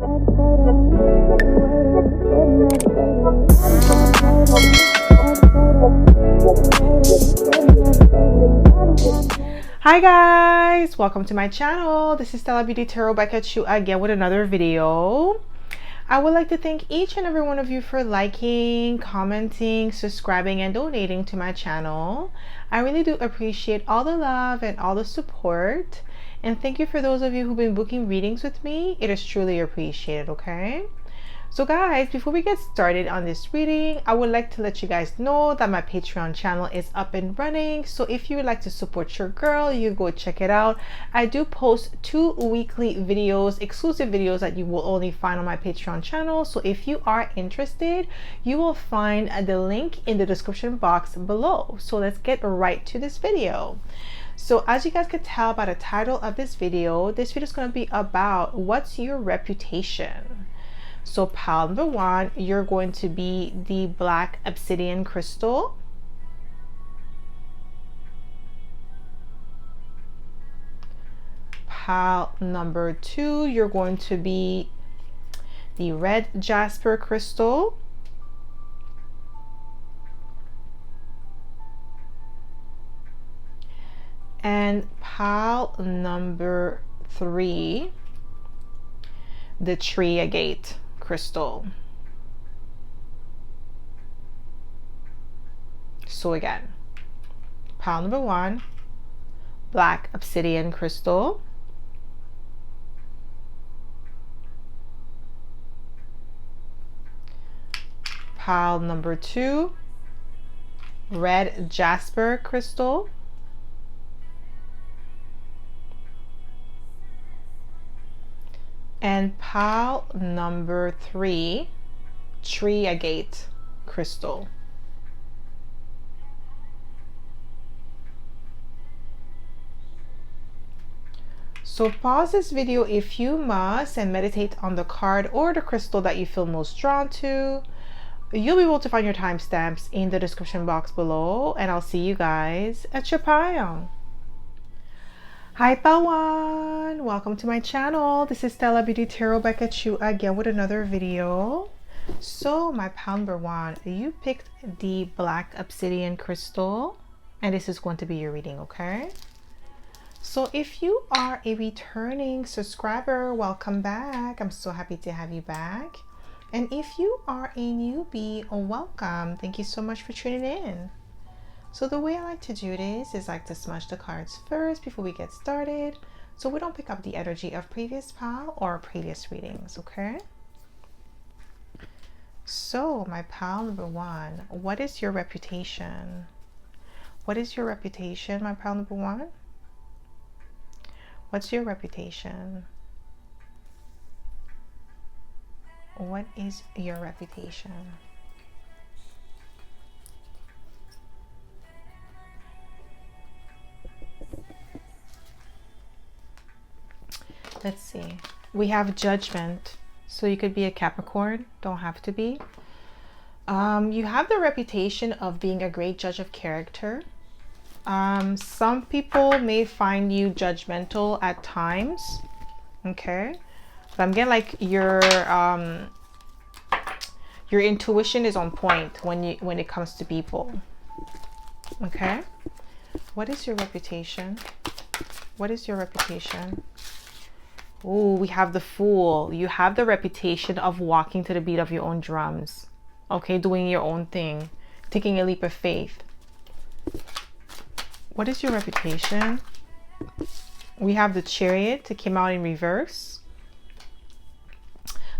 Hi guys, welcome to my channel. This is Stella Beauty Tarot back at you again with another video. I would like to thank each and every one of you for liking, commenting, subscribing, and donating to my channel. I really do appreciate all the love and all the support. And thank you for those of you who've been booking readings with me. It is truly appreciated, okay? So guys, before we get started on this reading, I would like to let you guys know that my Patreon channel is up and running. So if you would like to support your girl, you go check it out. I do post 2 weekly videos, exclusive videos that you will only find on my Patreon channel. So if you are interested, you will find the link in the description box below. So let's get right to this video. So as you guys can tell by the title of this video is going to be about what's your reputation. So pile number 1, you're going to be the black obsidian crystal. Pile number 2, you're going to be the red jasper crystal. And pile number 3, the tree agate crystal. So again, pile number 1, black obsidian crystal. Pile number 2, red jasper crystal. And pile number 3, tree agate crystal. So pause this video if you must and meditate on the card or the crystal that you feel most drawn to. You'll be able to find your timestamps in the description box below, and I'll see you guys at your pile. Hi Pawan, welcome to my channel. This is Stella Beauty Tarot back at you again with another video. So my pile number 1, you picked the black obsidian crystal, and this is going to be your reading, okay? So if you are a returning subscriber, welcome back. I'm so happy to have you back. And if you are a newbie, welcome. Thank you so much for tuning in. So the way I like to do this is like to smudge the cards first before we get started, so we don't pick up the energy of previous pile or previous readings, okay? So my pile number 1, what is your reputation? What is your reputation, my pile number 1? What's your reputation? What is your reputation? Let's see. We have judgment. So you could be a Capricorn, don't have to be. You have the reputation of being a great judge of character. Some people may find you judgmental at times. Okay. But I'm getting like your intuition is on point when it comes to people. Okay. What is your reputation? What is your reputation? Oh, we have the Fool. You have the reputation of walking to the beat of your own drums. Okay, doing your own thing. Taking a leap of faith. What is your reputation? We have the Chariot that came out in reverse.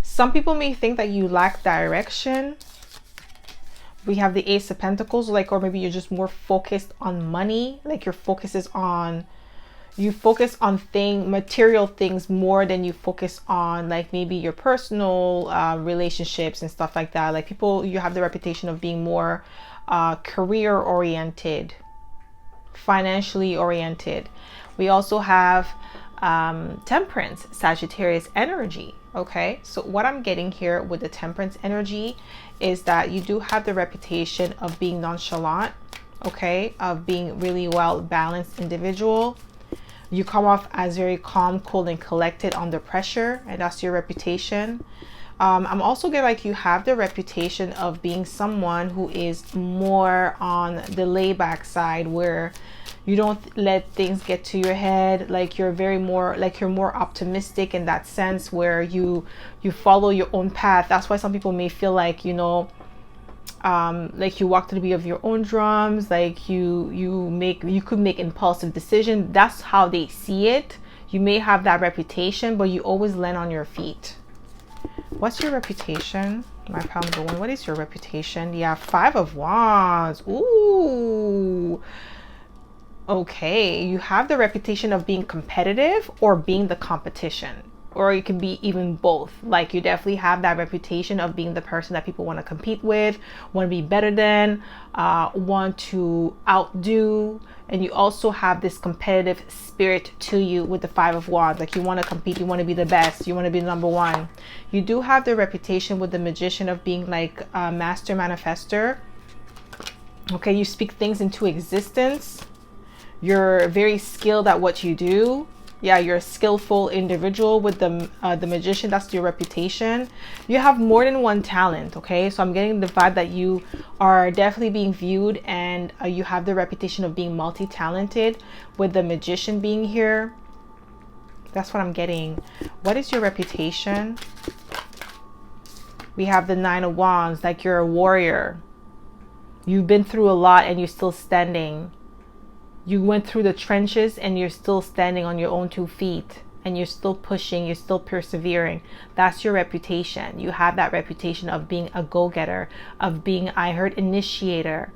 Some people may think that you lack direction. We have the Ace of Pentacles, like, or maybe you're just more focused on money. Like your focus is on, you focus on material things more than you focus on like maybe your personal relationships and stuff like that. Like people, you have the reputation of being more career oriented, financially oriented. We also have Temperance, Sagittarius energy. Okay, so what I'm getting here with the Temperance energy is that you do have the reputation of being nonchalant, okay, of being really well balanced individual. You come off as very calm, cool, and collected under pressure, and that's your reputation. I'm also getting like you have the reputation of being someone who is more on the layback side, where you don't let things get to your head. Like you're very more like you're more optimistic in that sense, where you follow your own path. That's why some people may feel like, you know, like you walk to the beat of your own drums, like you could make impulsive decisions. That's how they see it. You may have that reputation, but you always land on your feet. What's your reputation? My pile number one. What is your reputation? Yeah, 5 of Wands. Ooh. Okay, you have the reputation of being competitive or being the competition, or it can be even both. Like you definitely have that reputation of being the person that people want to compete with, want to be better than, want to outdo. And you also have this competitive spirit to you with the 5 of Wands. Like you want to compete, you want to be the best, you want to be number one. You do have the reputation with the Magician of being like a master manifester. Okay, you speak things into existence. You're very skilled at what you do. Yeah, you're a skillful individual with the Magician. That's your reputation. You have more than one talent, okay? So I'm getting the vibe that you are definitely being viewed, and you have the reputation of being multi-talented with the Magician being here. That's what I'm getting. What is your reputation? We have the 9 of Wands, like you're a warrior. You've been through a lot and you're still standing. You went through the trenches and you're still standing on your own 2 feet, and you're still pushing, you're still persevering. That's your reputation. You have that reputation of being a go-getter, of being, I heard, initiator,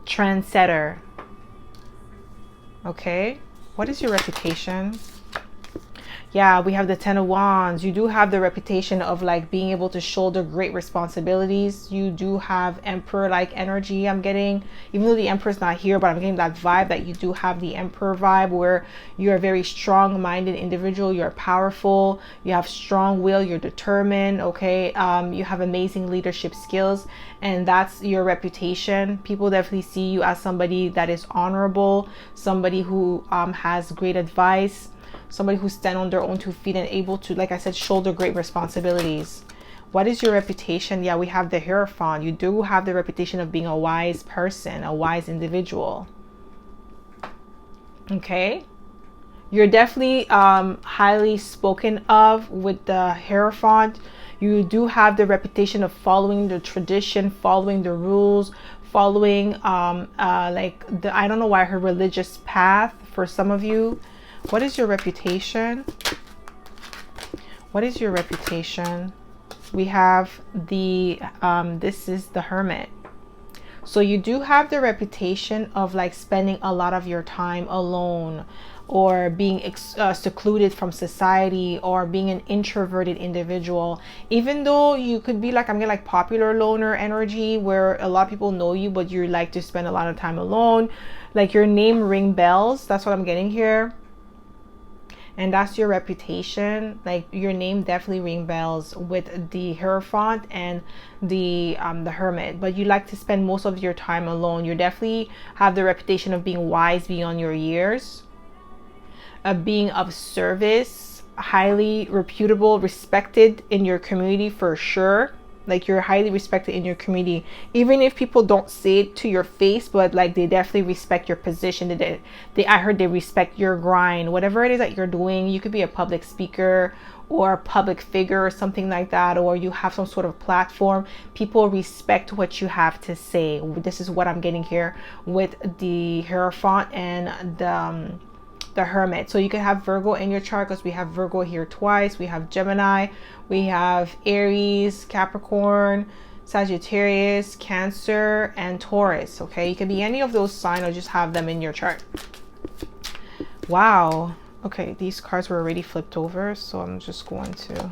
trendsetter. Okay, what is your reputation? Yeah, we have the 10 of Wands. You do have the reputation of like being able to shoulder great responsibilities. You do have Emperor-like energy, I'm getting, even though the Emperor's not here, but I'm getting that vibe that you do have the Emperor vibe, where you're a very strong-minded individual. You're powerful. You have strong will. You're determined. Okay, you have amazing leadership skills, and that's your reputation. People definitely see you as somebody that is honorable, somebody who has great advice, somebody who stands on their own 2 feet and able to, like I said, shoulder great responsibilities. What is your reputation? Yeah, we have the Hierophant. You do have the reputation of being a wise person, a wise individual. Okay, you're definitely highly spoken of with the Hierophant. You do have the reputation of following the tradition, following the rules, following like the, I don't know why, her religious path for some of you. What is your reputation? What is your reputation? We have the, this is the Hermit. So you do have the reputation of like spending a lot of your time alone, or being secluded from society, or being an introverted individual. Even though you could be like, I'm getting like popular loner energy, where a lot of people know you, but you like to spend a lot of time alone. Like your name ring bells. That's what I'm getting here. And that's your reputation. Like your name definitely ring bells with the Hierophant and the Hermit. But you like to spend most of your time alone. You definitely have the reputation of being wise beyond your years, of being of service, highly reputable, respected in your community for sure. Like you're highly respected in your community, even if people don't say it to your face, but like they definitely respect your position. I heard they respect your grind, whatever it is that you're doing. You could be a public speaker or a public figure or something like that, or you have some sort of platform. People respect what you have to say. This is what I'm getting here with the Hierophant and the Hermit. So you can have Virgo in your chart, because we have Virgo here twice. We have Gemini, we have Aries, Capricorn, Sagittarius, Cancer, and Taurus. Okay, you can be any of those signs or just have them in your chart. Wow. Okay, these cards were already flipped over, so I'm just going to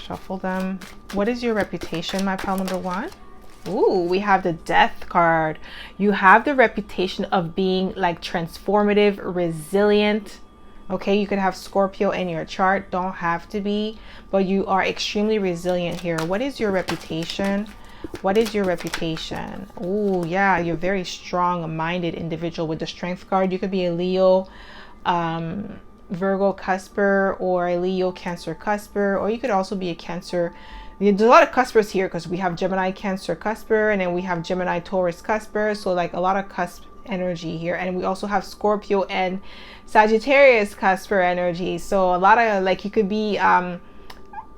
shuffle them. What is your reputation, my pile number one? Ooh, we have the Death card. You have the reputation of being like transformative, resilient. Okay, you could have Scorpio in your chart, don't have to be, but you are extremely resilient here. What is your reputation? What is your reputation? Oh, yeah, you're very strong-minded individual with the Strength card. You could be a Leo, Virgo cusper, or a Leo Cancer cusper, or you could also be a Cancer. There's a lot of cuspers here because we have Gemini Cancer cusper, and then we have Gemini Taurus cusper. So like a lot of cusp energy here, and we also have Scorpio and Sagittarius cusper energy. So a lot of like you could be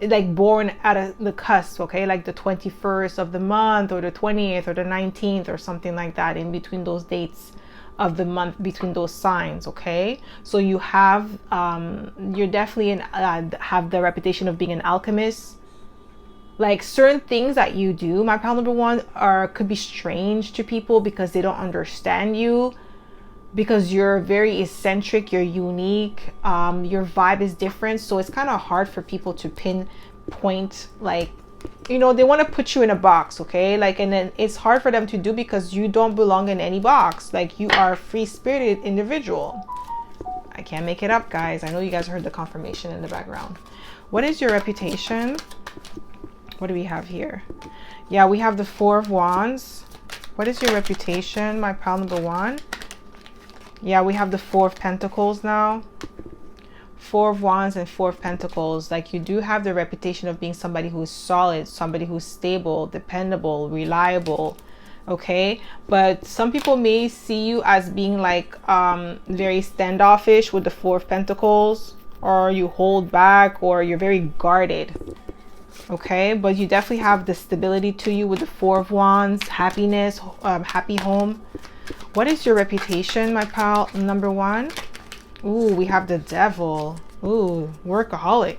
like born at the cusp, okay, like the 21st of the month or the 20th or the 19th or something like that, in between those dates of the month, between those signs. Okay, so you have you're definitely have the reputation of being an alchemist. Like certain things that you do, my pal number one, could be strange to people because they don't understand you, because you're very eccentric, you're unique, your vibe is different. So it's kind of hard for people to pinpoint, like, you know, they want to put you in a box, okay? Like, and then it's hard for them to do because you don't belong in any box. Like, you are a free-spirited individual. I can't make it up, guys. I know you guys heard the confirmation in the background. What is your reputation? What do we have here? Yeah, we have the Four of Wands. What is your reputation, my pal number one? Yeah, we have the Four of Pentacles now. Four of Wands and Four of Pentacles. Like, you do have the reputation of being somebody who is solid, somebody who's stable, dependable, reliable. Okay, but some people may see you as being like very standoffish with the Four of Pentacles, or you hold back, or you're very guarded. Okay, but you definitely have the stability to you with the Four of Wands, happiness, happy home. What is your reputation, my pal number one? Ooh, we have the Devil. Ooh, workaholic.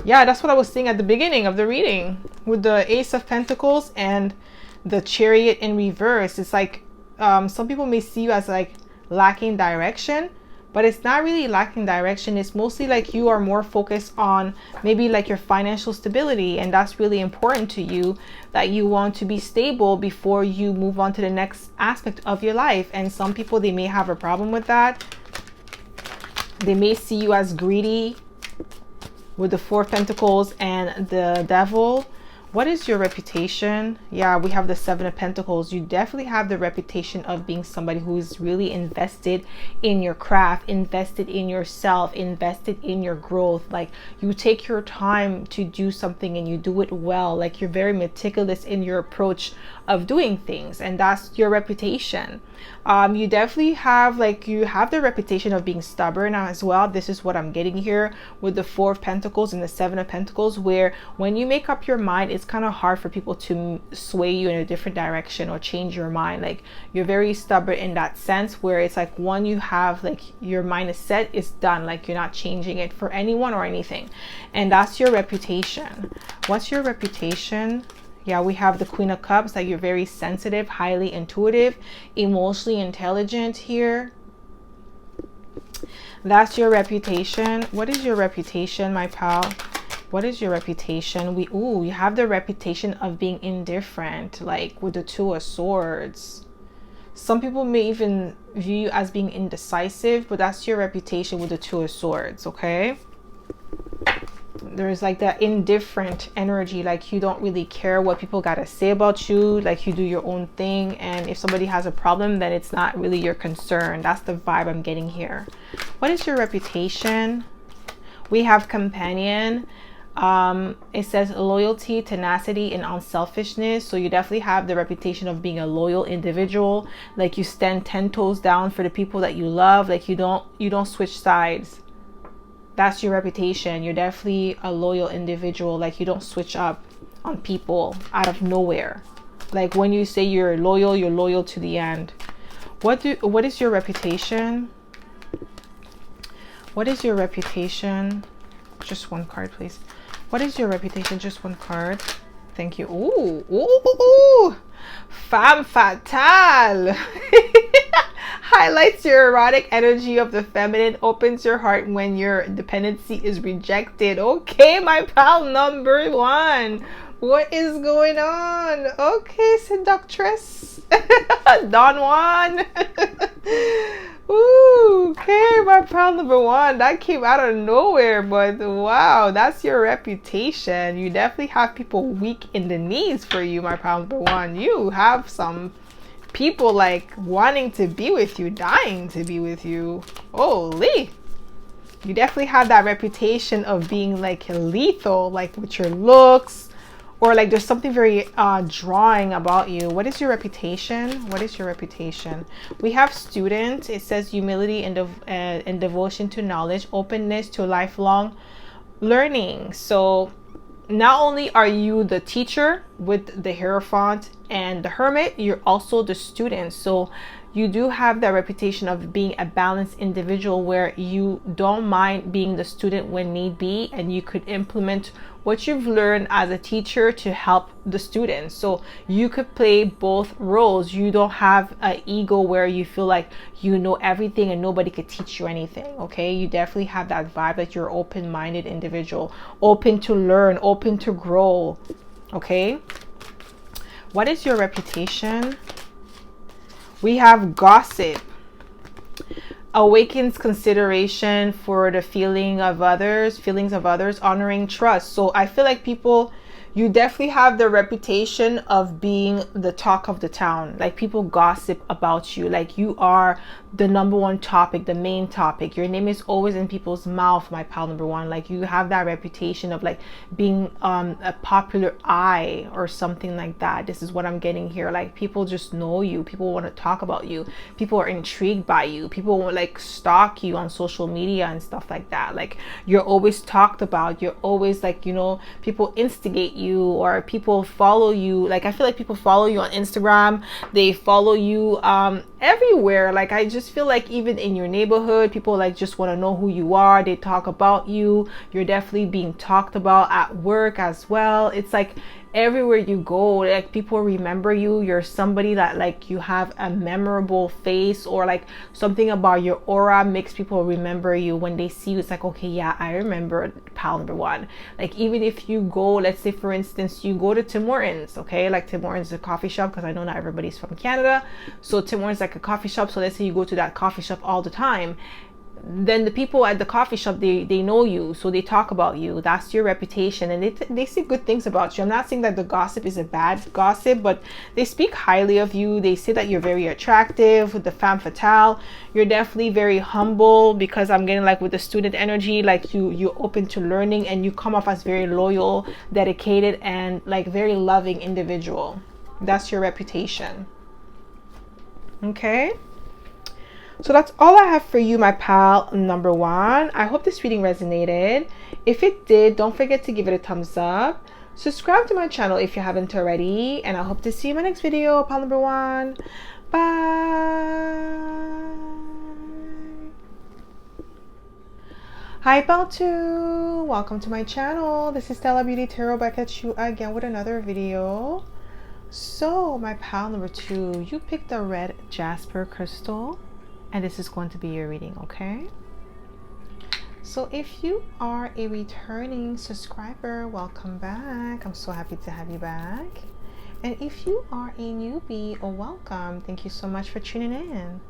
Yeah, that's what I was saying at the beginning of the reading with the Ace of Pentacles and the Chariot in reverse. It's like some people may see you as like lacking direction, but it's not really lacking direction. It's mostly like you are more focused on maybe like your financial stability, and that's really important to you, that you want to be stable before you move on to the next aspect of your life. And some people, they may have a problem with that. They may see you as greedy with the Four of Pentacles and the Devil. What is your reputation? Yeah, we have the Seven of Pentacles. You definitely have the reputation of being somebody who is really invested in your craft, invested in yourself, invested in your growth. Like, you take your time to do something and you do it well. Like, you're very meticulous in your approach of doing things, and that's your reputation. You definitely have, like, you have the reputation of being stubborn as well. This is what I'm getting here with the Four of Pentacles and the Seven of Pentacles, where when you make up your mind, it's kind of hard for people to sway you in a different direction or change your mind. Like, you're very stubborn in that sense, where it's like when you have like your mind is set, it's done. Like, you're not changing it for anyone or anything. And that's your reputation. What's your reputation? Yeah, we have the Queen of Cups, that you're very sensitive, highly intuitive, emotionally intelligent here. That's your reputation. What is your reputation, my pal? What is your reputation? You have the reputation of being indifferent, like with the Two of Swords. Some people may even view you as being indecisive, but that's your reputation with the Two of Swords, okay? There's like that indifferent energy, like you don't really care what people gotta say about you, like you do your own thing, and if somebody has a problem, then it's not really your concern. That's the vibe I'm getting here. What is your reputation? We have Companion. It says loyalty, tenacity, and unselfishness. So you definitely have the reputation of being a loyal individual. Like, you stand 10 toes down for the people that you love. Like, you don't switch sides. That's your reputation. You're definitely a loyal individual. Like, you don't switch up on people out of nowhere. Like, when you say you're loyal to the end. What is your reputation? What is your reputation? Just one card, please. What is your reputation? Just one card. Thank you. Ooh. Femme fatale. Highlights your erotic energy of the feminine, opens your heart when your dependency is rejected. Okay, my pal number one. What is going on? Okay, seductress. Don Juan. Ooh, okay, my pal number one. That came out of nowhere, but wow, that's your reputation. You definitely have people weak in the knees for you, my pal number one. You have some people like wanting to be with you, dying to be with you. Holy. You definitely have that reputation of being like lethal, like with your looks, or like there's something very drawing about you. What is your reputation? What is your reputation? We have student. It says humility and devotion to knowledge, openness to lifelong learning. So not only are you the teacher with the Hierophant and the Hermit, you're also the student. So you do have that reputation of being a balanced individual where you don't mind being the student when need be, and you could implement what you've learned as a teacher to help the students. So you could play both roles. You don't have an ego where you feel like you know everything and nobody could teach you anything. Okay, you definitely have that vibe that you're open-minded individual, open to learn, open to grow. Okay, what is your reputation? We have gossip, awakens consideration for the feelings of others, honoring trust. So I feel like people, you definitely have the reputation of being the talk of the town. Like people gossip about you, like you are the number one topic, the main topic. Your name is always in people's mouth, my pal number one. Like you have that reputation of like being a popular eye or something like that. This is what I'm getting here. Like people just know you, people want to talk about you, people are intrigued by you, people will like stalk you on social media and stuff like that. Like you're always talked about, you're always like, you know, people instigate you or people follow you. Like I feel like people follow you on Instagram, they follow you everywhere. Like I just feel like even in your neighborhood, people like just want to know who you are, they talk about you. You're definitely being talked about at work as well. It's like everywhere you go, like people remember you. You're somebody that like you have a memorable face, or like something about your aura makes people remember you. When they see you, it's like, okay, yeah, I remember pal number one. Like even if you go, let's say for instance you go to Tim Hortons, okay, like Tim Hortons is a coffee shop, because I know not everybody's from Canada, so Tim Hortons is like a coffee shop. So let's say you go to that coffee shop all the time, then the people at the coffee shop, they know you, so they talk about you. That's your reputation, and they say good things about you. I'm not saying that the gossip is a bad gossip, but they speak highly of you. They say that you're very attractive with the femme fatale. You're definitely very humble, because I'm getting like with the student energy, like you're open to learning, and you come off as very loyal, dedicated, and like very loving individual. That's your reputation. Okay, so that's all I have for you, my pal number one. I hope this reading resonated. If it did, don't forget to give it a thumbs up. Subscribe to my channel if you haven't already. And I hope to see you in my next video, pal number one. Bye. Hi, pal two. Welcome to my channel. This is Stella Beauty Tarot back at you again with another video. So, my pal number two, you picked a red jasper crystal, and this is going to be your reading, okay? So if you are a returning subscriber, welcome back. I'm so happy to have you back. And if you are a newbie, or welcome, thank you so much for tuning in.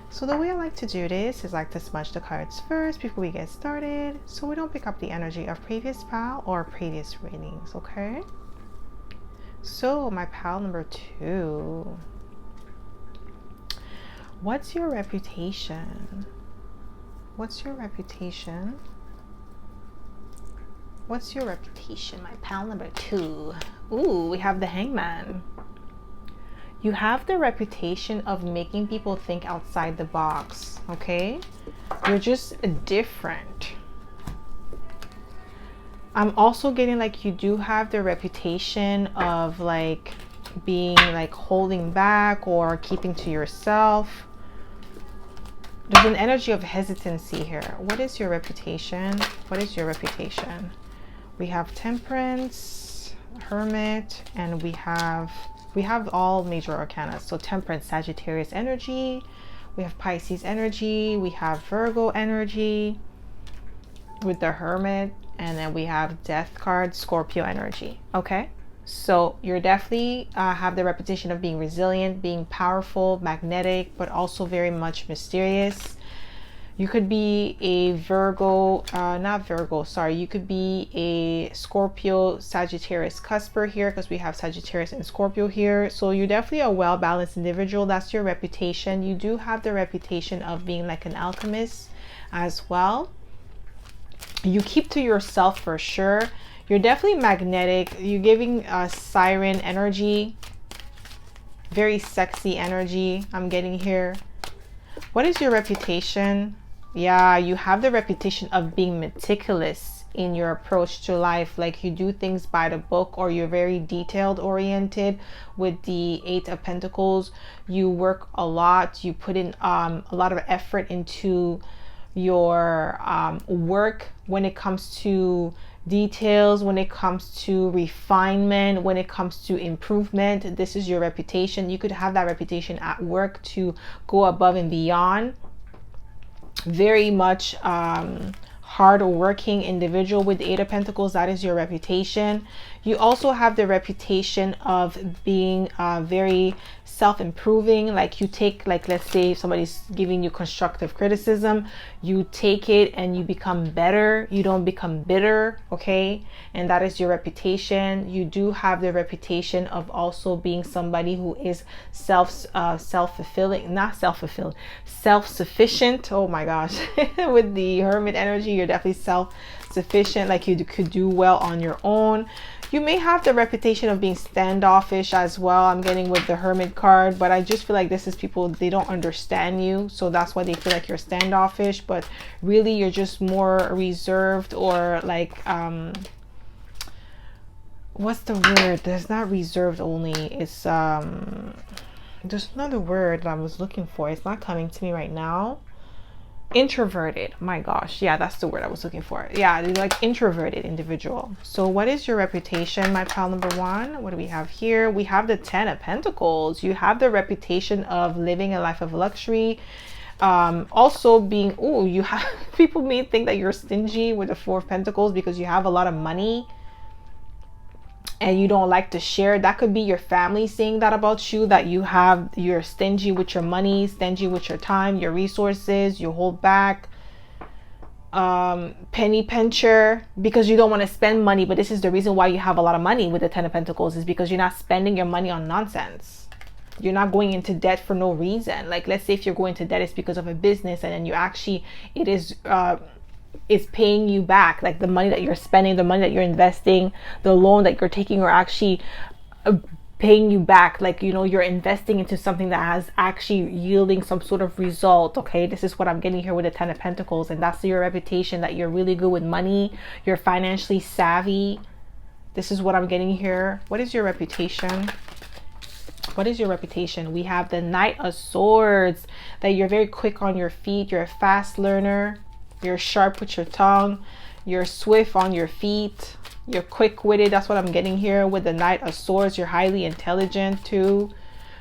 So the way I like to do this is like to smudge the cards first before we get started, so we don't pick up the energy of previous pal or previous readings, okay? So my pal number two, what's your reputation? What's your reputation? What's your reputation, my pal number two? Ooh, we have the Hangman. You have the reputation of making people think outside the box, okay? You're just different. I'm also getting like you do have the reputation of like being like holding back or keeping to yourself. There's an energy of hesitancy here. What is your reputation? What is your reputation? We have Temperance, Hermit, and we have all major arcana. So Temperance, Sagittarius energy. We have Pisces energy. We have Virgo energy with the Hermit. And then we have Death card, Scorpio energy. Okay, So you're definitely have the reputation of being resilient, being powerful, magnetic, but also very much mysterious. You could be a Virgo, not Virgo, sorry. You could be a Scorpio, Sagittarius cusper here, because we have Sagittarius and Scorpio here. So you're definitely a well-balanced individual. That's your reputation. You do have the reputation of being like an alchemist as well. You keep to yourself for sure. You're definitely magnetic. You're giving siren energy, very sexy energy I'm getting here. What is your reputation? Yeah, you have the reputation of being meticulous in your approach to life. Like you do things by the book, or you're very detailed oriented with the Eight of Pentacles. You work a lot. You put in a lot of effort into your work when it comes to details, when it comes to refinement, when it comes to improvement. This is your reputation. You could have that reputation at work to go above and beyond. Very much hard-working individual with the Eight of Pentacles. That is your reputation. You also have the reputation of being very self-improving. Like you take, like, let's say somebody's giving you constructive criticism, you take it and you become better. You don't become bitter, okay? And that is your reputation. You do have the reputation of also being somebody who is self-fulfilling, not self-fulfilled, self-sufficient. Oh my gosh. With the Hermit energy, you're definitely self-sufficient. Like you could do well on your own. You may have the reputation of being standoffish as well. I'm getting with the Hermit card, but I just feel like this is people, they don't understand you. So that's why they feel like you're standoffish, but really you're just more reserved, or like, what's the word? There's not reserved only. It's, there's another word that I was looking for. It's not coming to me right now. Introverted. My gosh, yeah, that's the word I was looking for. Yeah, they're like introverted individual. So what is your reputation, my pal number one? What do we have here? We have the Ten of Pentacles. You have the reputation of living a life of luxury, also being, oh, you have people may think that you're stingy with the Four of Pentacles because you have a lot of money and you don't like to share. That could be your family saying that about you, that you're stingy with your money, stingy with your time, your resources, you hold back, penny pincher, because you don't want to spend money. But this is the reason why you have a lot of money with the Ten of Pentacles, is because you're not spending your money on nonsense. You're not going into debt for no reason. Like, let's say if you're going to debt, it's because of a business, and then you actually, it is paying you back. Like the money that you're spending, the money that you're investing, the loan that you're taking are actually paying you back. Like, you know, you're investing into something that has actually yielding some sort of result. Okay, this is what I'm getting here with the Ten of Pentacles. And that's your reputation, that you're really good with money, you're financially savvy. This is what I'm getting here. What is your reputation? What is your reputation? We have the Knight of Swords, that you're very quick on your feet, you're a fast learner, you're sharp with your tongue, you're swift on your feet, you're quick-witted. That's what I'm getting here with the Knight of Swords. You're highly intelligent too.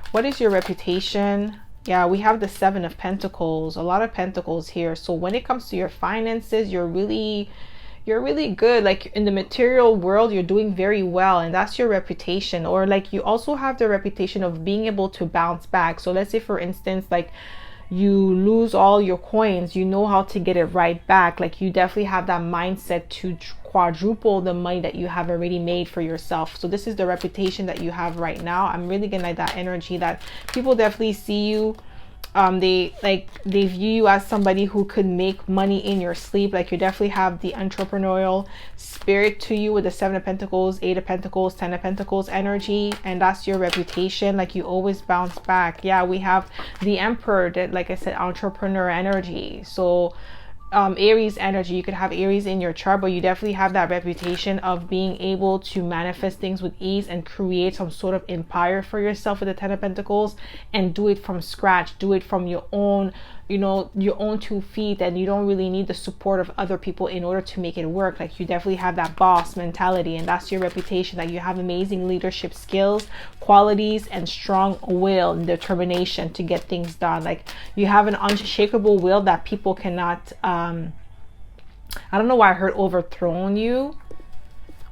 What is your reputation? Yeah, we have the Seven of Pentacles, a lot of pentacles here. So when it comes to your finances, you're really good. Like in the material world, you're doing very well, and that's your reputation. Or like you also have the reputation of being able to bounce back. So let's say, for instance, like you lose all your coins, you know how to get it right back. Like you definitely have that mindset to quadruple the money that you have already made for yourself. So this is the reputation that you have right now. I'm really getting like that energy that people definitely see you. They view you as somebody who could make money in your sleep. Like you definitely have the entrepreneurial spirit to you with the Seven of Pentacles, Eight of Pentacles, Ten of Pentacles energy, and that's your reputation. Like you always bounce back. Yeah, we have the Emperor, that, like I said, entrepreneur energy. So Aries energy, you could have Aries in your chart, but you definitely have that reputation of being able to manifest things with ease and create some sort of empire for yourself with the Ten of Pentacles, and do it from scratch, do it from your own, you know, your own 2 feet, and you don't really need the support of other people in order to make it work. Like you definitely have that boss mentality, and that's your reputation, that you have amazing leadership skills, qualities, and strong will and determination to get things done. Like you have an unshakable will that people cannot I don't know why I heard overthrown you.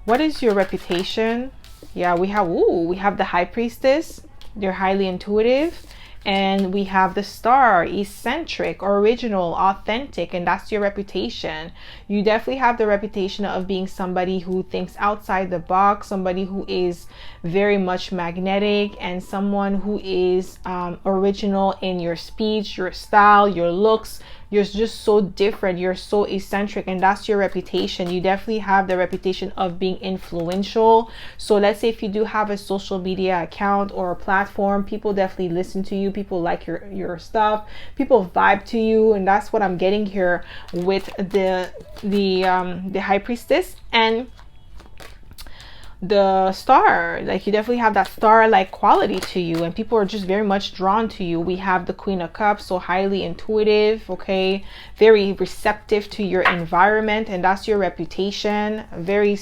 What is your reputation? Yeah, we have the High Priestess. They're highly intuitive. And we have the Star, eccentric, original, authentic, and that's your reputation. You definitely have the reputation of being somebody who thinks outside the box, somebody who is very much magnetic, and someone who is original in your speech, your style, your looks. You're just so different. You're so eccentric, and that's your reputation. You definitely have the reputation of being influential. So let's say if you do have a social media account or a platform, people definitely listen to you. People like your stuff. People vibe to you, and that's what I'm getting here with the High Priestess and the Star. Like, you definitely have that star like quality to you, and people are just very much drawn to you. We have the Queen of Cups, so highly intuitive, okay, very receptive to your environment, and that's your reputation. Very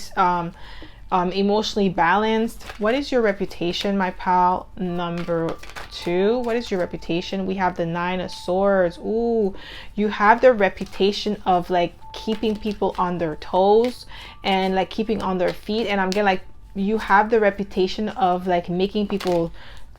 emotionally balanced. What is your reputation, my pal? Number 2, what is your reputation? We have the Nine of Swords. Ooh, you have the reputation of like keeping people on their toes and like keeping on their feet, and I'm getting like you have the reputation of like making people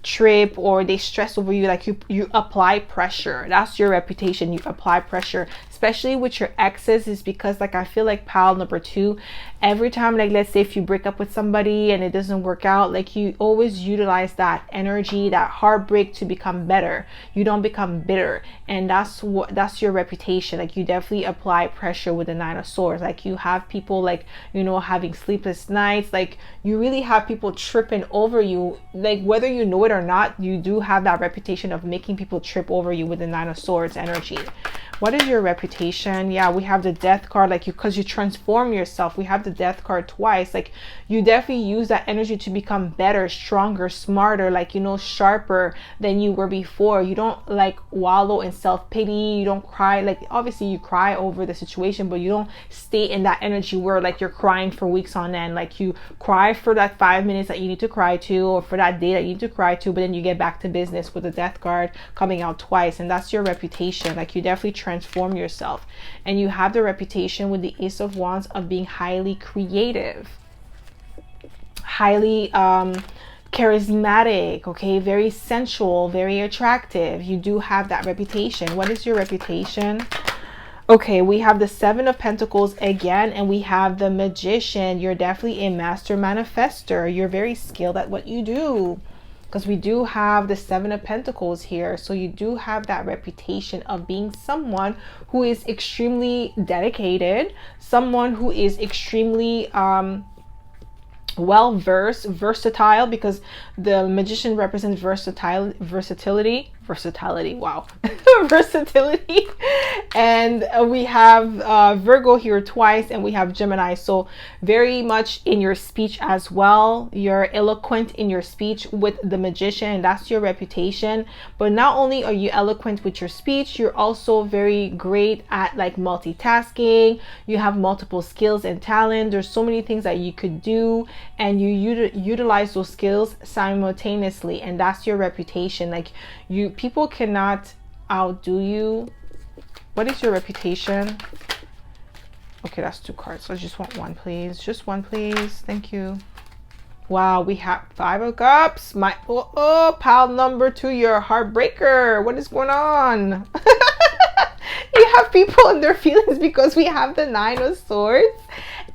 trip or they stress over you. Like you apply pressure. That's your reputation. You apply pressure, especially with your exes, is because like I feel like pile number 2, every time, like let's say if you break up with somebody and it doesn't work out, like you always utilize that energy, that heartbreak, to become better. You don't become bitter, and that's your reputation. Like you definitely apply pressure with the Nine of Swords. Like you have people like, you know, having sleepless nights. Like you really have people tripping over you, like whether you know it or not. You do have that reputation of making people trip over you with the Nine of Swords energy. What is your reputation? Yeah, we have the Death card, like because you transform yourself. We have the Death card twice. Like you definitely use that energy to become better, stronger, smarter, like, you know, sharper than you were before. You don't like wallow in self-pity. You don't cry. Like obviously you cry over the situation, but you don't stay in that energy where like you're crying for weeks on end. Like you cry for that 5 minutes that you need to cry to, or for that day that you need to cry to, but then you get back to business with the Death card coming out twice, and that's your reputation. Like you definitely transform yourself, and you have the reputation with the Ace of Wands of being highly creative, highly charismatic, okay, very sensual, very attractive. You do have that reputation. What is your reputation? Okay, we have the Seven of Pentacles again, and we have the Magician. You're definitely a master manifester. You're very skilled at what you do, because we do have the Seven of Pentacles here. So you do have that reputation of being someone who is extremely dedicated, someone who is extremely well-versed, versatile, because the Magician represents versatility, wow. Versatility. And we have Virgo here twice, and we have Gemini. So very much in your speech as well. You're eloquent in your speech with the Magician, and that's your reputation. But not only are you eloquent with your speech, you're also very great at like multitasking. You have multiple skills and talent. There's so many things that you could do, and you utilize those skills simultaneously, and that's your reputation. Like people cannot outdo you. What is your reputation? Okay, that's 2 cards. So I just want one, please. Just one, please. Thank you. Wow, we have 5 of Cups. My pile number 2, you're a heartbreaker. What is going on? You have people in their feelings because we have the 9 of Swords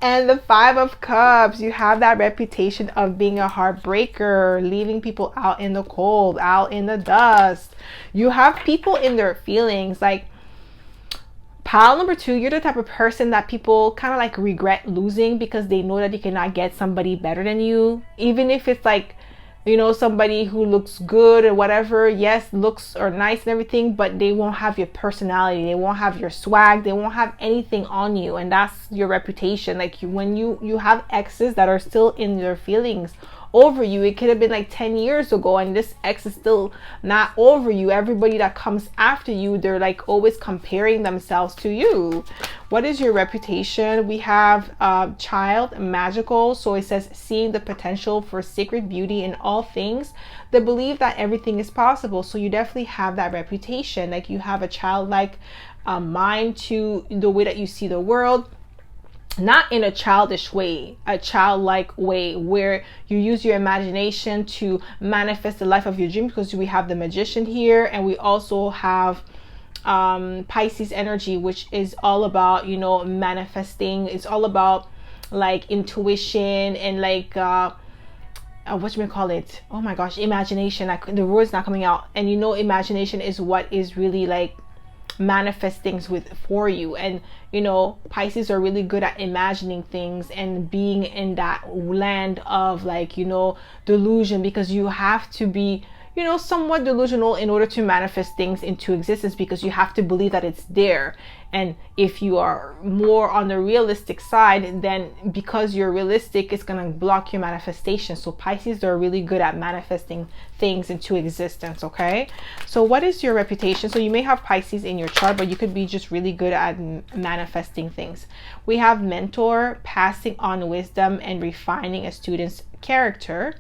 and the 5 of Cups. You have that reputation of being a heartbreaker, leaving people out in the cold, out in the dust. You have people in their feelings. Like pile number 2, you're the type of person that people kind of like regret losing because they know that you cannot get somebody better than you. Even if it's like, you know, somebody who looks good or whatever. Yes, looks are nice and everything, but they won't have your personality. They won't have your swag. They won't have anything on you, and that's your reputation. Like when you have exes that are still in their feelings over you, it could have been like 10 years ago, and this ex is still not over you. Everybody that comes after you, they're like always comparing themselves to you. What is your reputation? We have child, magical. So it says seeing the potential for sacred beauty in all things, the belief that everything is possible. So you definitely have that reputation. Like you have a childlike mind to the way that you see the world. not in a childish way, a childlike way where you use your imagination to manifest the life of your dream, because we have the Magician here, and we also have Pisces energy, which is all about, you know, manifesting. It's all about like intuition and like what you may call it, oh my gosh, imagination. The word's not coming out, and you know, imagination is what is really like manifest things with for you. And you know, Pisces are really good at imagining things and being in that land of like, you know, delusion, because you have to be, you know, somewhat delusional in order to manifest things into existence, because you have to believe that it's there. And if you are more on the realistic side, then because you're realistic, it's going to block your manifestation. So Pisces are really good at manifesting things into existence. Okay, so what is your reputation? So you may have Pisces in your chart, but you could be just really good at manifesting things. We have mentor, passing on wisdom and refining a student's character.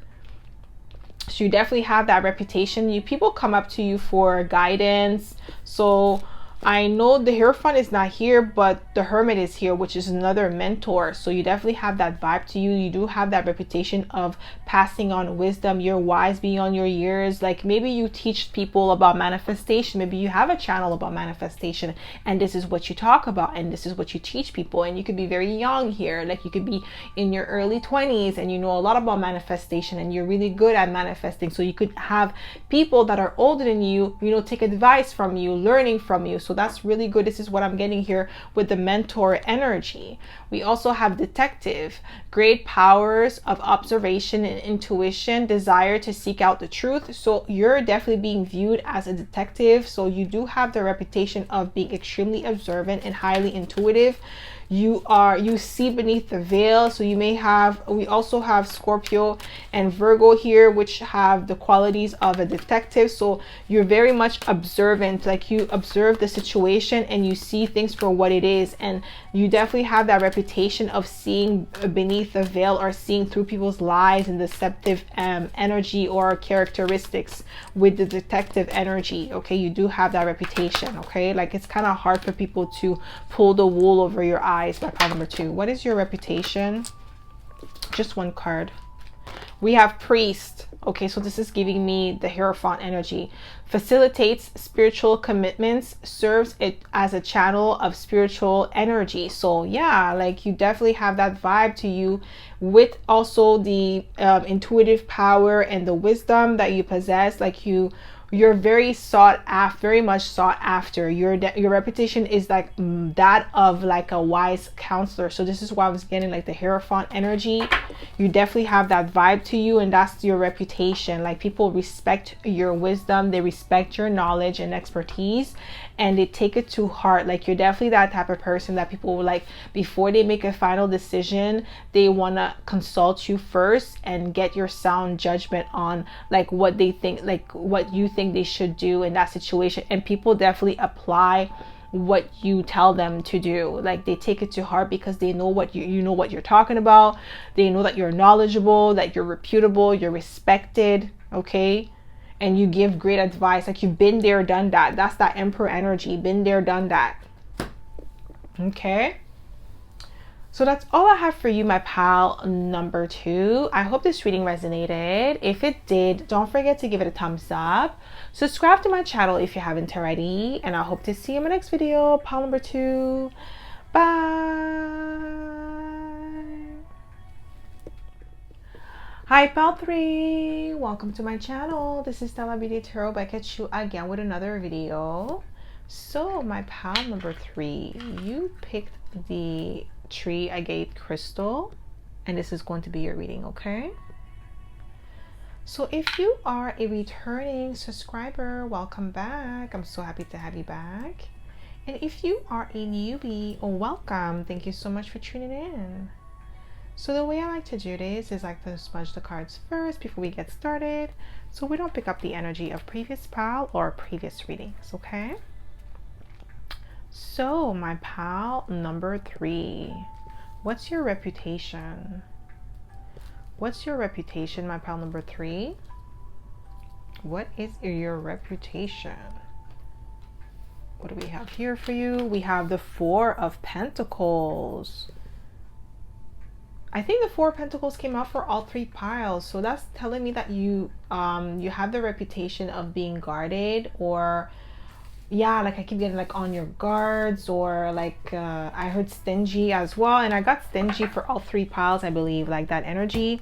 So you definitely have that reputation. People come up to you for guidance. So I know the Hierophant is not here, but the Hermit is here, which is another mentor. So you definitely have that vibe to you. You do have that reputation of passing on wisdom. You're wise beyond your years. Like maybe you teach people about manifestation. Maybe you have a channel about manifestation, and this is what you talk about, and this is what you teach people. And you could be very young here. Like you could be in your early 20s and you know a lot about manifestation, and you're really good at manifesting. So you could have people that are older than you, you know, take advice from you, learning from you. So that's really good. This is what I'm getting here with the mentor energy. We also have detective, great powers of observation and intuition, desire to seek out the truth. So you're definitely being viewed as a detective. So you do have the reputation of being extremely observant and highly intuitive. You see beneath the veil. So you may have, we also have Scorpio and Virgo here, which have the qualities of a detective. So you're very much observant, like you observe the situation and you see things for what it is. And you definitely have that reputation of seeing beneath the veil, or seeing through people's lies and deceptive energy or characteristics with the detective energy. Okay, you do have that reputation. Okay, like it's kind of hard for people to pull the wool over your eyes. By pile number 2, what is your reputation? Just one card. We have priest. Okay, so this is giving me the Hierophant energy. Facilitates spiritual commitments, serves it as a channel of spiritual energy. So yeah, like you definitely have that vibe to you, with also the intuitive power and the wisdom that you possess. Like you're very sought after, very much sought after. Your reputation is like that of like a wise counselor. So this is why I was getting like the Hierophant energy. You definitely have that vibe to you, and that's your reputation. Like people respect your wisdom, they respect your knowledge and expertise, and they take it to heart. Like you're definitely that type of person that people will, like, before they make a final decision, they want to consult you first and get your sound judgment on like what they think, like what you think they should do in that situation. And people definitely apply what you tell them to do. Like they take it to heart because they know what you know what you're talking about. They know that you're knowledgeable, that you're reputable, you're respected. Okay, and you give great advice. Like you've been there, done that. That's that Emperor energy. Been there, done that. Okay, so that's all I have for you, my pal number 2. I hope this reading resonated. If it did, don't forget to give it a thumbs up. Subscribe to my channel if you haven't already. And I hope to see you in my next video, pal number 2. Bye. Hi, pal 3. Welcome to my channel. This is Stella Beauty Tarot back at you again with another video. So my pal number 3, you picked the tree agate crystal, and this is going to be your reading. Okay, so if you are a returning subscriber, welcome back. I'm so happy to have you back. And if you are a newbie, welcome. Thank you so much for tuning in. So the way I like to do this is I like to smudge the cards first before we get started, so we don't pick up the energy of previous pal or previous readings. Okay, so my pal number 3, what's your reputation? What's your reputation, my pal number 3? What is your reputation? What do we have here for you? We have the 4 of Pentacles. I think the Four of Pentacles came out for all three piles. So that's telling me that you you have the reputation of being guarded, or yeah, like I keep getting like on your guards, or like I heard stingy as well, and I got stingy for all three piles, I believe, like that energy.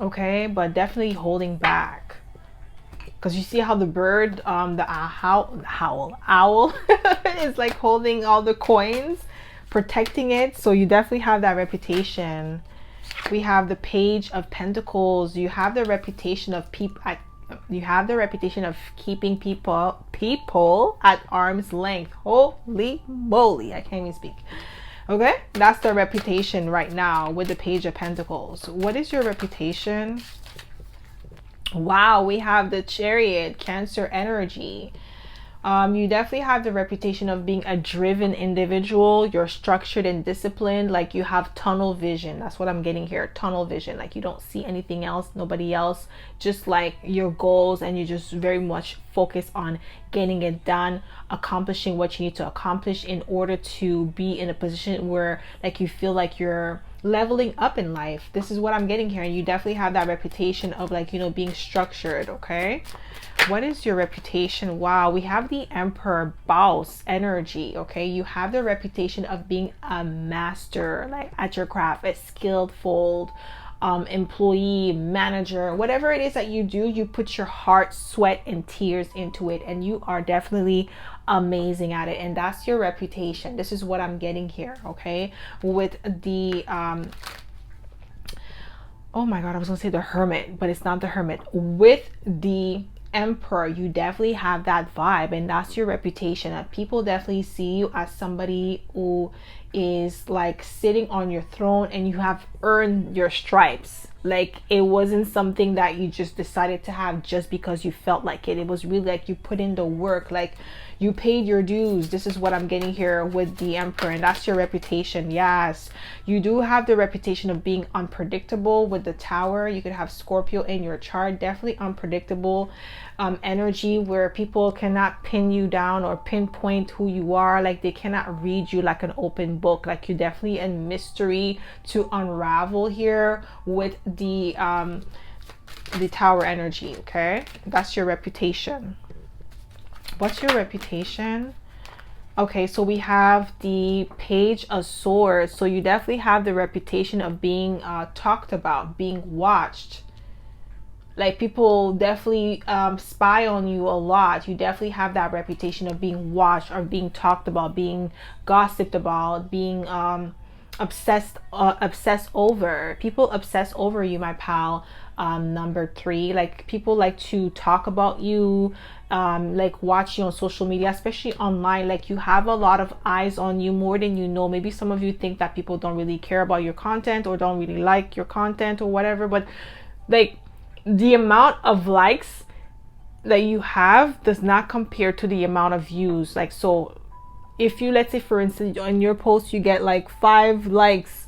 Okay, but definitely holding back, because you see how the bird, the owl is like holding all the coins, protecting it. So you definitely have that reputation. We have the Page of Pentacles. You have the reputation of you have the reputation of keeping people at arm's length. Holy moly, I can't even speak. Okay, that's the reputation right now with the Page of Pentacles. What is your reputation? Wow, we have the Chariot, Cancer energy. You definitely have the reputation of being a driven individual. You're structured and disciplined. Like you have tunnel vision. That's what I'm getting here. Tunnel vision. Like you don't see anything else, nobody else, just like your goals, and you just very much focus on getting it done, accomplishing what you need to accomplish in order to be in a position where like you feel like you're leveling up in life. This is what I'm getting here. And you definitely have that reputation of like, you know, being structured. Okay, what is your reputation? Wow, we have the Emperor, boss energy. Okay, you have the reputation of being a master, like at your craft, a skillful employee, manager, whatever it is that you do, you put your heart, sweat, and tears into it, and you are definitely amazing at it. And that's your reputation. This is what I'm getting here. Okay, with the oh my god, I was gonna say the Hermit, but it's not the Hermit. With the Emperor, you definitely have that vibe, and that's your reputation. That people definitely see you as somebody who is like sitting on your throne, and you have earned your stripes. Like it wasn't something that you just decided to have just because you felt like it. It was really like you put in the work, like you paid your dues. This is what I'm getting here with the Emperor, and that's your reputation. Yes, you do have the reputation of being unpredictable with the Tower. You could have Scorpio in your chart. Definitely unpredictable energy, where people cannot pin you down or pinpoint who you are. Like they cannot read you like an open book. Like you're definitely a mystery to unravel here with the Tower energy. Okay, that's your reputation. What's your reputation? Okay, so we have the Page of Swords. So you definitely have the reputation of being talked about, being watched. Like people definitely spy on you a lot. You definitely have that reputation of being watched, or being talked about, being gossiped about, being obsessed over. People obsess over you, my pal. Number 3, like people like to talk about you, like watch you on social media, especially online. Like you have a lot of eyes on you, more than you know. Maybe some of you think that people don't really care about your content, or don't really like your content, or whatever, but like the amount of likes that you have does not compare to the amount of views. Like, so if you, let's say for instance, on your post you get like 5 likes,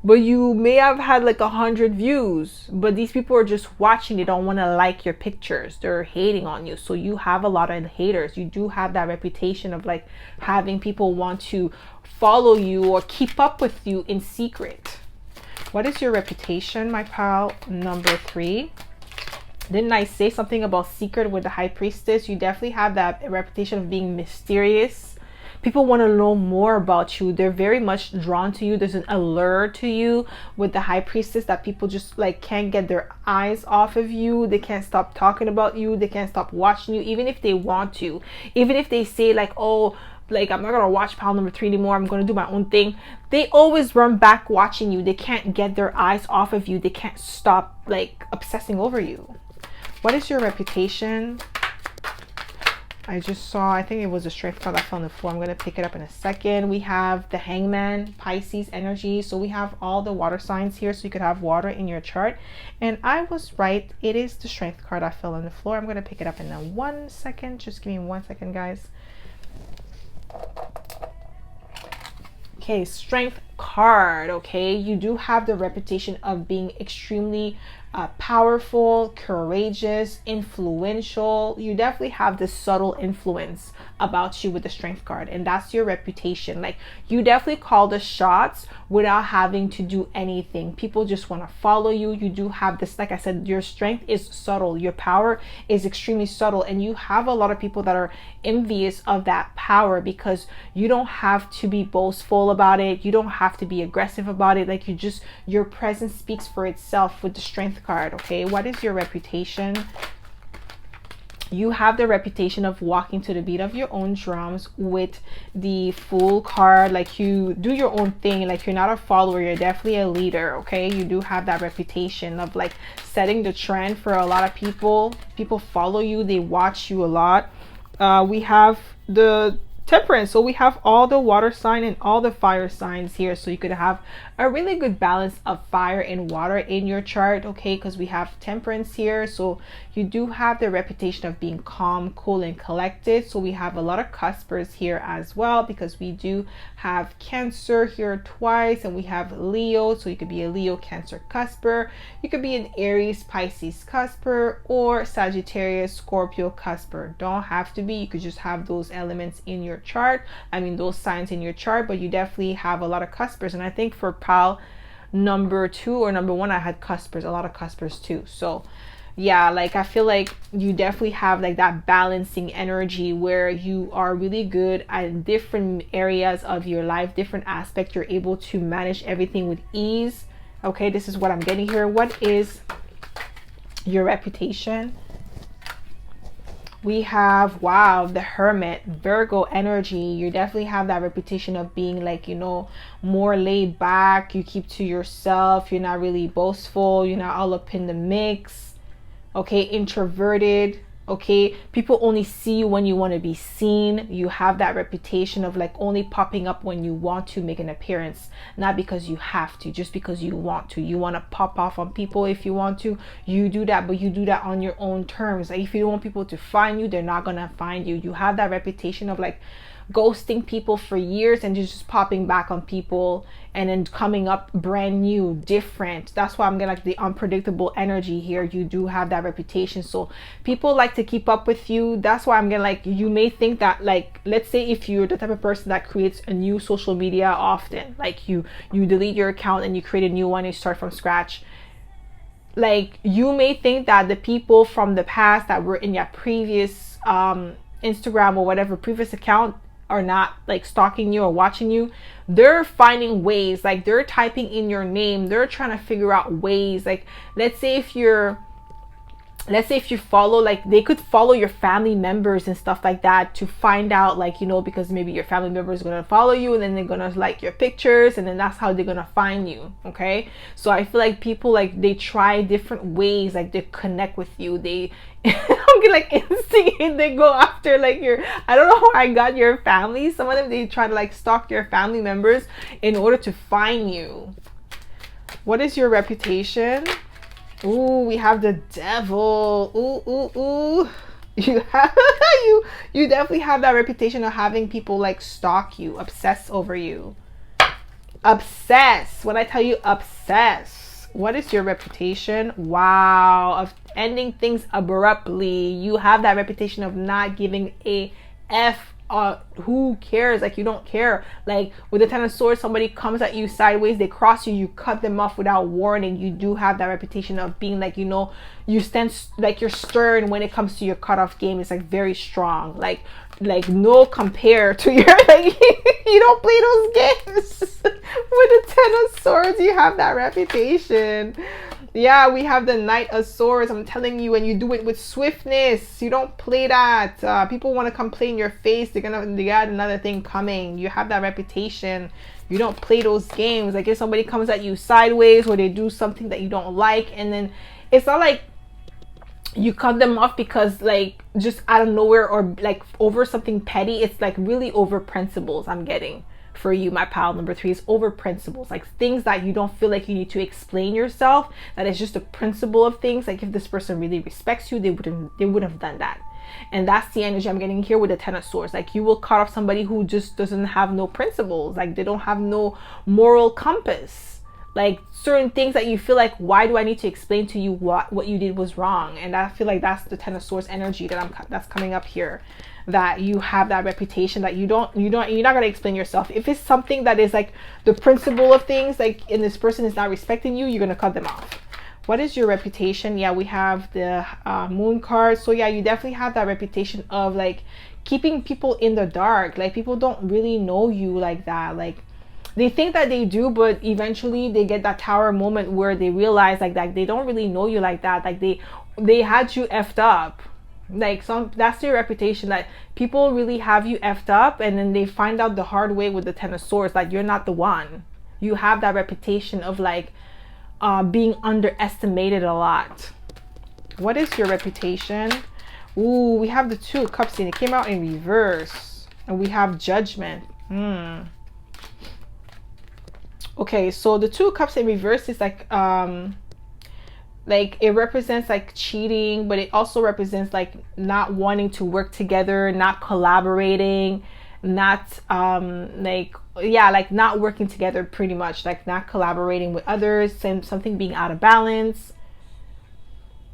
but you may have had like 100 views, but these people are just watching. They don't want to like your pictures. They're hating on you. So you have a lot of haters. You do have that reputation of like having people want to follow you or keep up with you in secret. What is your reputation, my pal? Number 3. Didn't I say something about secret with the High Priestess? You definitely have that reputation of being mysterious. People want to know more about you. They're very much drawn to you. There's an allure to you with the High Priestess, that people just like can't get their eyes off of you. They can't stop talking about you. They can't stop watching you, even if they want to. Even if they say like, oh, like I'm not gonna watch pile number 3 anymore, I'm gonna do my own thing, they always run back watching you. They can't get their eyes off of you. They can't stop like obsessing over you. What is your reputation? I just saw, I think it was a strength card that fell on the floor. I'm going to pick it up in a second. We have the Hangman, Pisces energy. So we have all the water signs here. So you could have water in your chart. And I was right. It is the strength card that fell on the floor. I'm going to pick it up in 1 second. Just give me 1 second, guys. Okay, strength card. Okay, you do have the reputation of being extremely powerful, courageous, influential. You definitely have this subtle influence about you with the strength card, and that's your reputation. Like, you definitely call the shots without having to do anything. People just want to follow you. You do have this, like I said, your strength is subtle, your power is extremely subtle, and you have a lot of people that are envious of that power because you don't have to be boastful about it. You don't have to be aggressive about it. Like, your presence speaks for itself with the strength card. Okay, what is your reputation? You have the reputation of walking to the beat of your own drums with the Fool card. Like, you do your own thing. Like, you're not a follower, you're definitely a leader. Okay, you do have that reputation of like setting the trend for a lot of people. People follow you, they watch you a lot. We have the Temperance, so we have all the water sign and all the fire signs here, so you could have a really good balance of fire and water in your chart. Okay, because we have Temperance here, so you do have the reputation of being calm, cool, and collected. So we have a lot of cuspers here as well, because we do have Cancer here twice, and we have Leo, so you could be a Leo, Cancer cusper. You could be an Aries, Pisces cusper, or Sagittarius, Scorpio cusper. Don't have to be, you could just have those elements in your chart, I mean those signs in your chart, but you definitely have a lot of cuspers. And I think for pile number 2 or number 1, I had cuspers, a lot of cuspers too. So yeah, like I feel like you definitely have like that balancing energy where you are really good at different areas of your life, different aspects. You're able to manage everything with ease. Okay, this is what I'm getting here. What is your reputation? We have, wow, the Hermit, Virgo energy. You definitely have that reputation of being like, you know, more laid back. You keep to yourself. You're not really boastful. You're not all up in the mix. Okay, introverted. Okay, people only see you when you want to be seen. You have that reputation of like only popping up when you want to make an appearance, not because you have to, just because you want to. You want to pop off on people if you want to, you do that, but you do that on your own terms. Like, if you don't want people to find you, they're not gonna find you. You have that reputation of like ghosting people for years and just popping back on people and then coming up brand new, different. That's why I'm gonna like the unpredictable energy here. You do have that reputation, so people like to keep up with you. That's why I'm gonna like, you may think that, like, let's say if you're the type of person that creates a new social media often, like you delete your account and you create a new one and you start from scratch, like you may think that the people from the past that were in your previous Instagram or whatever previous account are not like stalking you or watching you. They're finding ways, like they're typing in your name, they're trying to figure out ways. Like, let's say if you follow, like they could follow your family members and stuff like that to find out, like, you know, because maybe your family member is going to follow you and then they're going to like your pictures, and then that's how they're going to find you. Okay, so I feel like people, like, they try different ways, like to connect with you. They like instigate, they go after like your, I don't know how I got your family. Some of them, they try to like stalk your family members in order to find you. What is your reputation? Ooh, we have the Devil. Ooh. You have you definitely have that reputation of having people like stalk you, obsess over you. Obsess. When I tell you obsess. What is your reputation? Wow, of ending things abruptly. You have that reputation of not giving a F. Who cares? Like, you don't care. Like with the Ten of Swords, somebody comes at you sideways, they cross you, you cut them off without warning. You do have that reputation of being like, you know, you stand like, you're stern when it comes to your cutoff game. It's like very strong, like no compare to your like you don't play those games. With the Ten of Swords, you have that reputation. Yeah, we have the Knight of Swords. I'm telling you, and you do it with swiftness. You don't play that. People want to come play in your face. They got another thing coming. You have that reputation. You don't play those games. Like if somebody comes at you sideways or they do something that you don't like, and then it's not like you cut them off because like just out of nowhere or like over something petty. It's like really over principles. I'm getting for you, my pal number 3, is over principles, like things that you don't feel like you need to explain yourself, that is just a principle of things. Like if this person really respects you, they wouldn't have done that. And that's the energy I'm getting here with the Ten of Swords. Like you will cut off somebody who just doesn't have no principles. Like they don't have no moral compass. Like certain things that you feel like, why do I need to explain to you what you did was wrong? And I feel like that's the Ten of Swords energy that's coming up here. That you have that reputation that you're not gonna explain yourself. If it's something that is like the principle of things, like, and this person is not respecting you, you're gonna cut them off. What is your reputation? Yeah, we have the moon card. So yeah, you definitely have that reputation of like keeping people in the dark. Like people don't really know you like that. Like they think that they do, but eventually they get that tower moment where they realize like that they don't really know you like that. Like they had you effed up. Like that's your reputation, that people really have you effed up, and then they find out the hard way with the Ten of Swords that you're not the one. You have that reputation of like being underestimated a lot. What is your reputation? Ooh, we have the Two of Cups and it came out in reverse, and we have Judgment. Okay, so the Two of Cups in reverse is like it represents like cheating, but it also represents like not wanting to work together, not collaborating, not like not working together, pretty much like not collaborating with others, something being out of balance.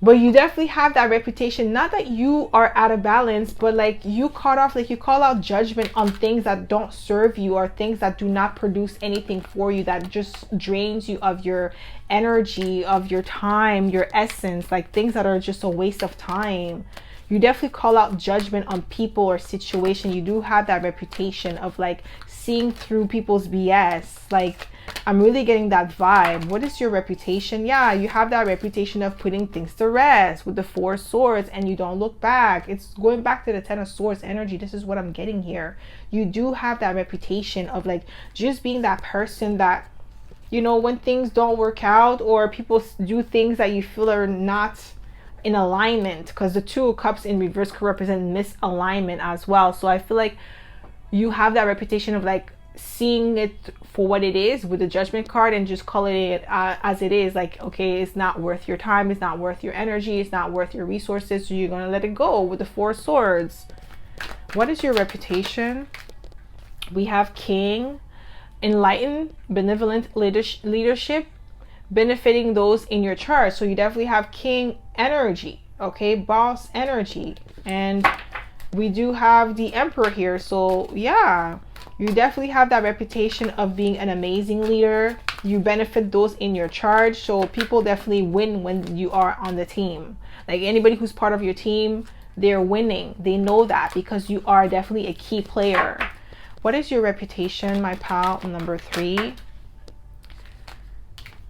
But you definitely have that reputation, not that you are out of balance, but like you caught off, like you call out judgment on things that don't serve you, or things that do not produce anything for you, that just drains you of your energy, of your time, your essence, like things that are just a waste of time. You definitely call out judgment on people or situation. You do have that reputation of like seeing through people's BS. Like I'm really getting that vibe. What is your reputation? Yeah, you have that reputation of putting things to rest with the Four of Swords, and you don't look back. It's going back to the Ten of Swords energy. This is what I'm getting here. You do have that reputation of like just being that person that, you know, when things don't work out or people do things that you feel are not in alignment, because the Two of Cups in reverse could represent misalignment as well. So I feel like you have that reputation of like seeing it for what it is with the Judgment card, and just calling it as it is. Like, okay, it's not worth your time, it's not worth your energy, it's not worth your resources, so you're gonna let it go with the Four of Swords. What is your reputation? We have King, enlightened, benevolent leadership, benefiting those in your chart. So you definitely have King energy, okay, boss energy. And we do have the Emperor here. So yeah, you definitely have that reputation of being an amazing leader. You benefit those in your charge. So people definitely win when you are on the team. Like anybody who's part of your team, they're winning. They know that because you are definitely a key player. What is your reputation, my pal? Number 3.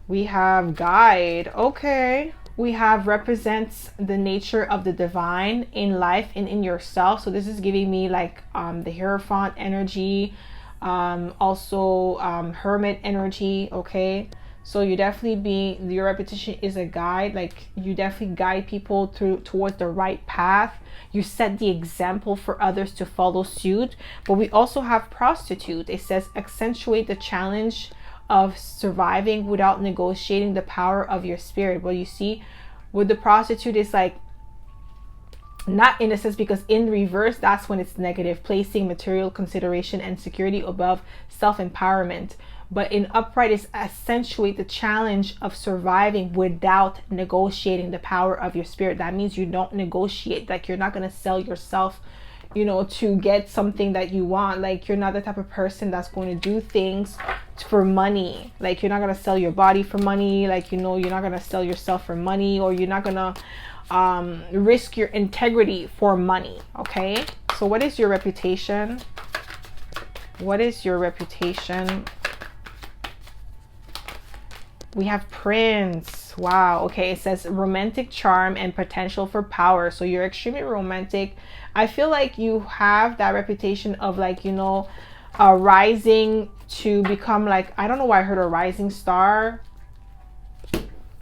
We have Guide. Okay. We have represents the nature of the divine in life and in yourself. So this is giving me like the Hierophant energy, also Hermit energy. Okay, so you definitely your reputation is a guide. Like you definitely guide people towards the right path. You set the example for others to follow suit. But we also have Prostitute. It says accentuate the challenge of surviving without negotiating the power of your spirit. Well, you see with the Prostitute, it's like not in a sense, because in reverse that's when it's negative, placing material consideration and security above self-empowerment. But in upright is accentuate the challenge of surviving without negotiating the power of your spirit. That means you don't negotiate. Like you're not going to sell yourself, you know, to get something that you want. Like you're not the type of person that's going to do things for money. Like you're not going to sell your body for money. Like, you know, you're not going to sell yourself for money, or you're not going to risk your integrity for money. Okay, so what is your reputation? What is your reputation? We have Prince. Wow. Okay, it says romantic charm and potential for power. So you're extremely romantic. I feel like you have that reputation of like, you know, rising to become like, I don't know why I heard a rising star.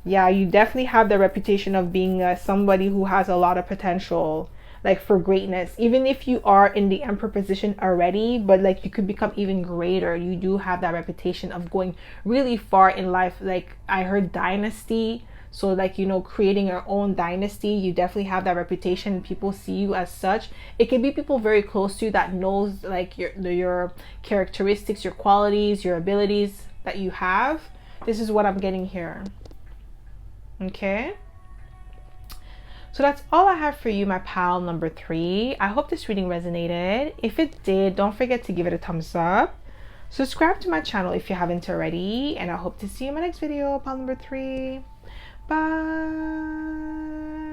Yeah, you definitely have the reputation of being somebody who has a lot of potential, like for greatness. Even if you are in the Emperor position already, but like you could become even greater. You do have that reputation of going really far in life. Like I heard dynasty. So like, you know, creating your own dynasty, you definitely have that reputation. People see you as such. It can be people very close to you that knows like your characteristics, your qualities, your abilities that you have. This is what I'm getting here. Okay, so that's all I have for you, my pal number 3. I hope this reading resonated. If it did, don't forget to give it a thumbs up. Subscribe to my channel if you haven't already, and I hope to see you in my next video, pal number 3. Bye.